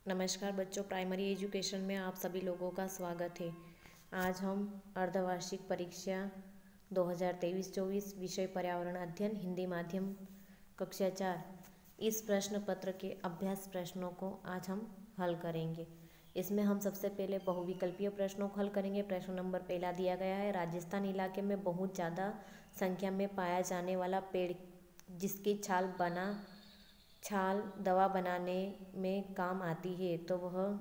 नमस्कार बच्चों, primary education में आप सभी लोगों का स्वागत है। आज हम अर्धवार्षिक परीक्षा 2023-24 विषय पर्यावरण अध्ययन हिंदी माध्यम कक्षा 4 इस प्रश्न पत्र के अभ्यास प्रश्नों को आज हम हल करेंगे। इसमें हम सबसे पहले बहुविकल्पीय प्रश्नों को हल करेंगे। प्रश्न नंबर पहला दिया गया है, राजस्थान इलाके में बहुत ज़्यादा संख्या में पाया जाने वाला पेड़ जिसकी छाल दवा बनाने में काम आती है, तो वह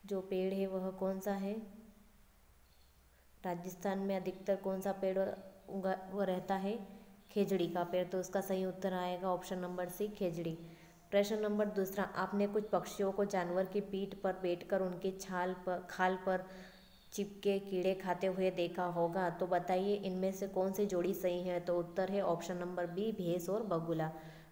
जो पेड़ है वह कौन सा है। राजस्थान में अधिकतर कौन सा पेड़ वो रहता है, खेजड़ी का पेड़। तो उसका सही उत्तर आएगा ऑप्शन नंबर सी, खेजड़ी। प्रश्न नंबर दूसरा, आपने कुछ पक्षियों को जानवर की पीठ पर बैठकर उनके खाल पर चिपके कीड़े खाते हुए देखा होगा, तो बताइए इनमें से कौन सी जोड़ी सही है। तो उत्तर है ऑप्शन नंबर बी, भैंस और बगुला।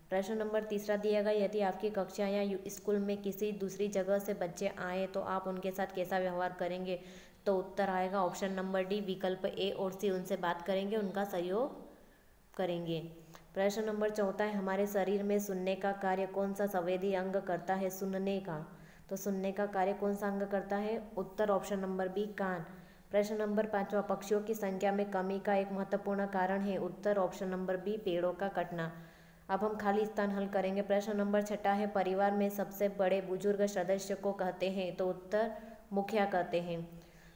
प्रश्न नंबर तीसरा दिया गया, यदि आपकी कक्षा या स्कूल में किसी दूसरी जगह से बच्चे आए तो आप उनके साथ कैसा व्यवहार करेंगे। तो उत्तर आएगा ऑप्शन नंबर डी, विकल्प ए और सी, उनसे बात करेंगे, उनका सहयोग करेंगे। प्रश्न नंबर चौथा है, हमारे शरीर में सुनने का कार्य कौन सा संवेदी अंग करता है। सुनने का, तो सुनने का कार्य कौन सा अंग करता है। उत्तर ऑप्शन नंबर बी, कान। प्रश्न नंबर पांचवा, पक्षियों की संख्या में कमी का एक महत्वपूर्ण कारण है। उत्तर ऑप्शन नंबर बी, पेड़ों का कटना। अब हम खाली स्थान हल करेंगे। प्रश्न नंबर छठा है, परिवार में सबसे बड़े बुजुर्ग सदस्य को कहते हैं। तो उत्तर मुखिया कहते हैं।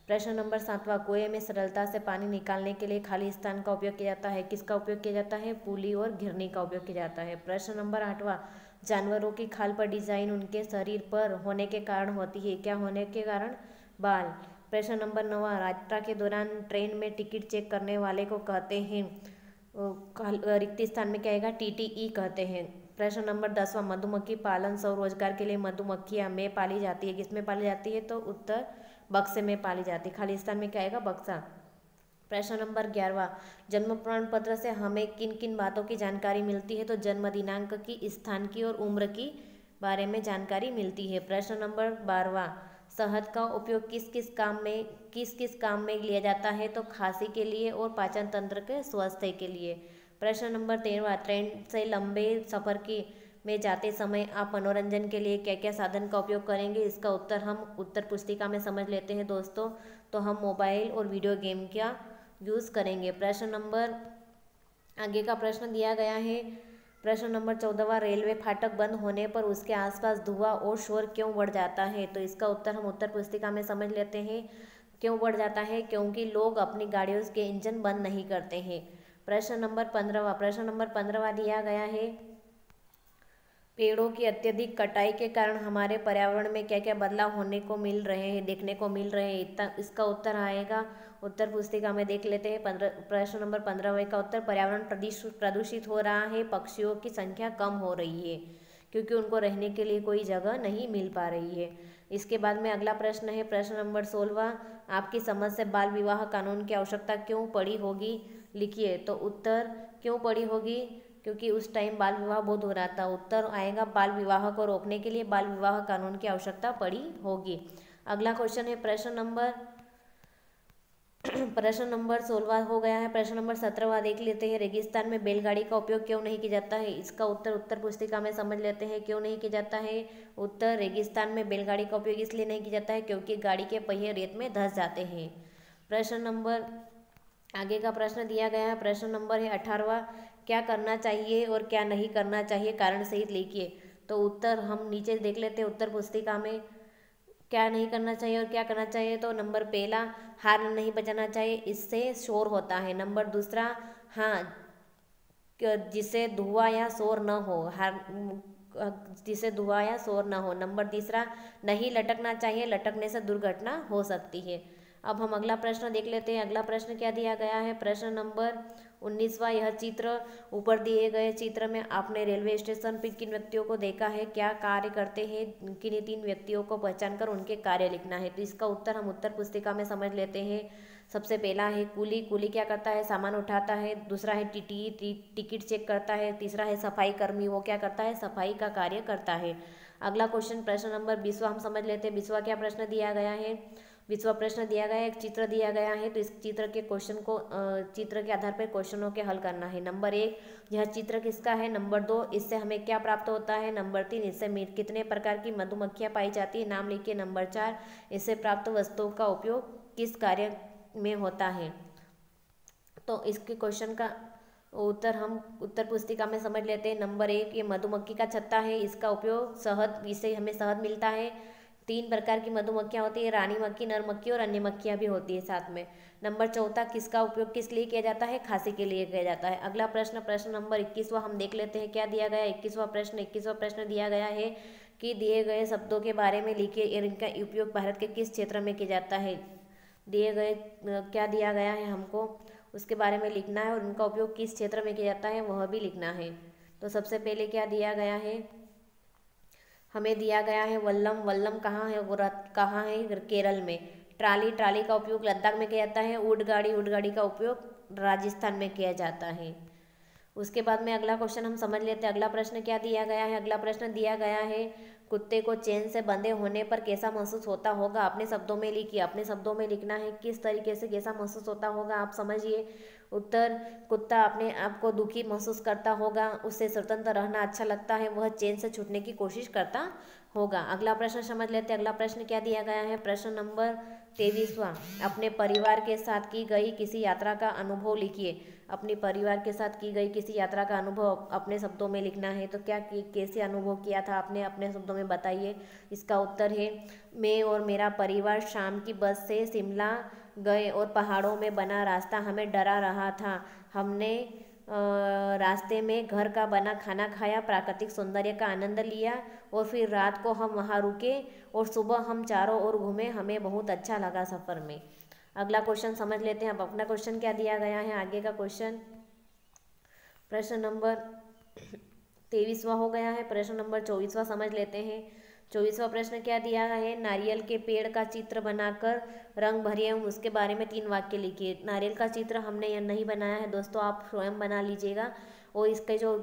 प्रश्न नंबर सातवां, कुएं में सरलता से पानी निकालने के लिए खाली स्थान का उपयोग किया जाता है। किसका उपयोग किया जाता है, पुली और घिरनी का उपयोग किया जाता है। प्रश्न नंबर आठवां, जानवरों की खाल पर डिजाइन उनके शरीर पर होने के कारण होती है। क्या होने के कारण, बाल। प्रश्न नंबर नौवां, यात्रा के दौरान ट्रेन में टिकट चेक करने वाले को कहते हैं, रिक्त स्थान में क्या आएगा, टीटीई कहते हैं। प्रश्न नंबर 10वां, मधुमक्खी पालन स्वरोजगार के लिए मधुमक्खियां में पाली जाती है। किसमें पाली जाती है, तो उत्तर बक्से में पाली जाती है। खाली स्थान में क्या आएगा, बक्सा। प्रश्न नंबर 11वां, जन्म प्रमाण पत्र से हमें किन किन बातों की जानकारी मिलती है। तो जन्म दिनांक की, स्थान की और उम्र की बारे में जानकारी मिलती है। प्रश्न नंबर 12वां, शहद का उपयोग किस किस काम में लिया जाता है। तो खांसी के लिए और पाचन तंत्र के स्वास्थ्य के लिए। प्रश्न नंबर 13वां, ट्रेन से लंबे सफ़र की में जाते समय आप मनोरंजन के लिए क्या क्या साधन का उपयोग करेंगे। इसका उत्तर हम उत्तर पुस्तिका में समझ लेते हैं दोस्तों। तो हम मोबाइल और वीडियो गेम का यूज़ करेंगे। प्रश्न नंबर आगे का प्रश्न दिया गया है। प्रश्न नंबर 14वां, रेलवे फाटक बंद होने पर उसके आसपास धुआं और शोर क्यों बढ़ जाता है। तो इसका उत्तर हम उत्तर पुस्तिका में समझ लेते हैं। क्यों बढ़ जाता है, क्योंकि लोग अपनी गाड़ियों के इंजन बंद नहीं करते हैं। प्रश्न नंबर 15वां दिया गया है, पेड़ों की अत्यधिक कटाई के कारण हमारे पर्यावरण में क्या क्या बदलाव होने को मिल रहे हैं, देखने को मिल रहे हैं। इतना इसका उत्तर आएगा उत्तर पुस्तिका में देख लेते हैं। प्रश्न नंबर 15 का उत्तर, पर्यावरण प्रदूषित हो रहा है, पक्षियों की संख्या कम हो रही है क्योंकि उनको रहने के लिए कोई जगह नहीं मिल पा रही है। इसके बाद में अगला प्रश्न है प्रश्न नंबर 16वां, आपकी समझ से बाल विवाह कानून की आवश्यकता क्यों पड़ी होगी, लिखिए। तो उत्तर क्यों पड़ी होगी, क्योंकि उस टाइम बाल विवाह बहुत हो रहा था। उत्तर आएगा, बाल विवाह को रोकने के लिए बाल विवाह कानून की आवश्यकता पड़ी होगी। अगला क्वेश्चन है प्रश्न नंबर 16वां हो गया है। प्रश्न नंबर 17वां देख लेते हैं, रेगिस्तान में बैलगाड़ी का उपयोग क्यों नहीं किया जाता है। इसका उत्तर उत्तर पुस्तिका में समझ लेते हैं। क्यों नहीं किया जाता है, उत्तर रेगिस्तान में बैलगाड़ी का उपयोग इसलिए नहीं किया जाता है क्योंकि गाड़ी के पहिए रेत में धंस जाते हैं। प्रश्न नंबर आगे का प्रश्न दिया गया है। प्रश्न नंबर है 18वां, क्या करना चाहिए और क्या नहीं करना चाहिए, कारण सहित लिखिए। तो उत्तर हम नीचे देख लेते हैं उत्तर पुस्तिका में, क्या नहीं करना चाहिए और क्या करना चाहिए। तो नंबर पहला, हार्न नहीं बजाना चाहिए, इससे शोर होता है। नंबर दूसरा, हाँ जिसे धुआं या शोर न हो, जिसे धुआं या शोर न हो। नंबर तीसरा, नहीं लटकना चाहिए, लटकने से दुर्घटना हो सकती है। अब हम अगला प्रश्न देख लेते हैं। अगला प्रश्न क्या दिया गया है, प्रश्न नंबर 19वां, यह चित्र, ऊपर दिए गए चित्र में आपने रेलवे स्टेशन पर किन व्यक्तियों को देखा है, क्या कार्य करते हैं, किन 3 व्यक्तियों को पहचान कर उनके कार्य लिखना है। तो इसका उत्तर हम उत्तर पुस्तिका में समझ लेते हैं। सबसे पहला है कुली, कुली क्या करता है, सामान उठाता है। दूसरा है टीटी, टिकट चेक करता है। तीसरा है सफाई कर्मी, वो क्या करता है, सफाई का कार्य करता है। अगला क्वेश्चन प्रश्न नंबर 20वां हम समझ लेते हैं। 20वां क्या प्रश्न दिया गया है, 20वां प्रश्न दिया गया है, एक चित्र दिया गया है, तो इस चित्र के क्वेश्चन को चित्र के आधार पर क्वेश्चनों के हल करना है। नंबर 1, यह चित्र किसका है। नंबर 2, इससे हमें क्या प्राप्त होता है। नंबर 3, इससे कितने प्रकार की मधुमक्खियाँ पाई जाती है, नाम लिखिए। नंबर 4, इससे प्राप्त वस्तुओं का उपयोग किस कार्य में होता है। तो इसके क्वेश्चन का उत्तर हम उत्तर पुस्तिका में समझ लेते हैं। नंबर 1, ये मधुमक्खी का छत्ता है, इसका उपयोग शहद, इससे हमें शहद मिलता है। 3 प्रकार की मधुमक्खियाँ होती है, रानी मक्खी, नर मक्खी और अन्य मक्खियाँ भी होती है साथ में। नंबर 4, किसका उपयोग किस लिए किया जाता है, खांसी के लिए किया जाता है। अगला प्रश्न, प्रश्न नंबर 21वां हम देख लेते हैं क्या दिया गया है। 21वां प्रश्न दिया गया है कि दिए गए शब्दों के बारे में लिखिए, इनका उपयोग भारत के किस क्षेत्र में किया जाता है। दिए गए क्या दिया गया है, हमको उसके बारे में लिखना है और उनका उपयोग किस क्षेत्र में किया जाता है वह भी लिखना है। तो सबसे पहले क्या दिया गया है, हमें दिया गया है वल्लम। वल्लम कहाँ है, कहाँ है, केरल में। ट्राली, ट्राली का उपयोग लद्दाख में किया जाता है। ऊँटगाड़ी, ऊँटगाड़ी का उपयोग राजस्थान में किया जाता है। उसके बाद में अगला क्वेश्चन हम समझ लेते हैं। अगला प्रश्न क्या दिया गया है। अगला प्रश्न दिया गया है, कुत्ते को चेन से बंधे होने पर कैसा महसूस होता होगा। अपने शब्दों में लिखिए, अपने शब्दों में लिखना है किस तरीके से कैसा महसूस होता होगा, आप समझिए। उत्तर, कुत्ता अपने आप को दुखी महसूस करता होगा, उसे स्वतंत्र रहना अच्छा लगता है, वह चेन से छूटने की कोशिश करता होगा। अगला प्रश्न समझ लेते हैं। अगला प्रश्न क्या दिया गया है, प्रश्न नंबर 23वां, अपने परिवार के साथ की गई किसी यात्रा का अनुभव लिखिए। अपने परिवार के साथ की गई किसी यात्रा का अनुभव अपने शब्दों में लिखना है। तो क्या कैसे अनुभव किया था आपने, अपने शब्दों में बताइए। इसका उत्तर है, मैं और मेरा परिवार शाम की बस से शिमला गए और पहाड़ों में बना रास्ता हमें डरा रहा था। हमने रास्ते में घर का बना खाना खाया, प्राकृतिक सौंदर्य का आनंद लिया और फिर रात को हम वहाँ रुके और सुबह हम चारों ओर घूमे, हमें बहुत अच्छा लगा सफ़र में। अगला क्वेश्चन समझ लेते हैं। अब अपना क्वेश्चन क्या दिया गया है, आगे का क्वेश्चन प्रश्न नंबर 23वां हो गया है। प्रश्न नंबर 24वां समझ लेते हैं। 24वां प्रश्न क्या दिया है, नारियल के पेड़ का चित्र बनाकर रंग भरिए, उसके बारे में 3 वाक्य लिखिए। नारियल का चित्र हमने यह नहीं बनाया है दोस्तों, आप स्वयं बना लीजिएगा और इसके जो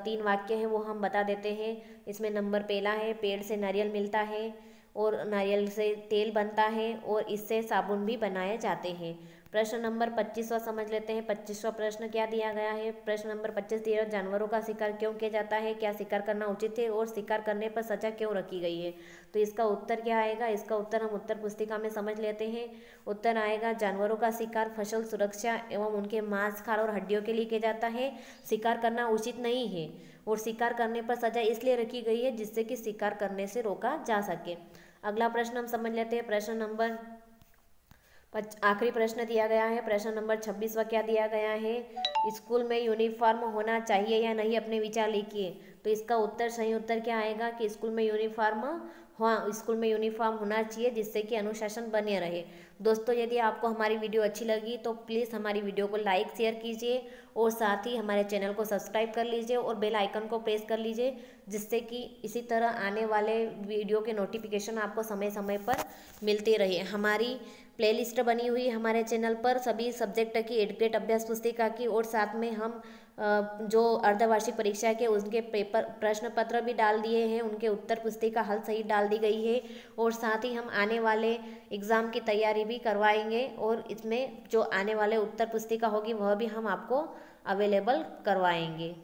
3 वाक्य हैं वो हम बता देते हैं। इसमें नंबर पहला है, पेड़ से नारियल मिलता है और नारियल से तेल बनता है और इससे साबुन भी बनाए जाते हैं। प्रश्न नंबर 25वां समझ लेते हैं। 25वां प्रश्न क्या दिया गया है। प्रश्न नंबर 25 दिया, जानवरों का शिकार क्यों किया जाता है, क्या शिकार करना उचित है और शिकार करने पर सजा क्यों रखी गई है। तो इसका उत्तर क्या आएगा, इसका उत्तर हम उत्तर पुस्तिका में समझ लेते हैं। उत्तर आएगा, जानवरों का शिकार फसल सुरक्षा एवं उनके मांस, खाल और हड्डियों के लिए किया जाता है। शिकार करना उचित नहीं है और शिकार करने पर सजा इसलिए रखी गई है जिससे कि शिकार करने से रोका जा सके। अगला प्रश्न हम समझ लेते हैं। प्रश्न नंबर आखिरी प्रश्न दिया गया है। प्रश्न नंबर 26वां क्या दिया गया है, स्कूल में यूनिफॉर्म होना चाहिए या नहीं, अपने विचार लिखिए। तो इसका उत्तर, सही उत्तर क्या आएगा कि स्कूल में यूनिफॉर्म, हाँ स्कूल में यूनिफॉर्म होना चाहिए जिससे कि अनुशासन बने रहे। दोस्तों यदि आपको हमारी वीडियो अच्छी लगी तो प्लीज़ हमारी वीडियो को लाइक शेयर कीजिए और साथ ही हमारे चैनल को सब्सक्राइब कर लीजिए और बेल आइकन को प्रेस कर लीजिए, जिससे कि इसी तरह आने वाले वीडियो के नोटिफिकेशन आपको समय समय पर मिलते रहे। हमारी प्लेलिस्ट बनी हुई है हमारे चैनल पर सभी सब्जेक्ट की, एडुकेट अभ्यास पुस्तिका की, और साथ में हम जो अर्धवार्षिक परीक्षा के उनके पेपर प्रश्न पत्र भी डाल दिए हैं, उनके उत्तर पुस्तिका हल सही डाल दी गई है और साथ ही हम आने वाले एग्ज़ाम की तैयारी भी करवाएंगे और इसमें जो आने वाले उत्तर पुस्तिका होगी वह भी हम आपको अवेलेबल करवाएंगे।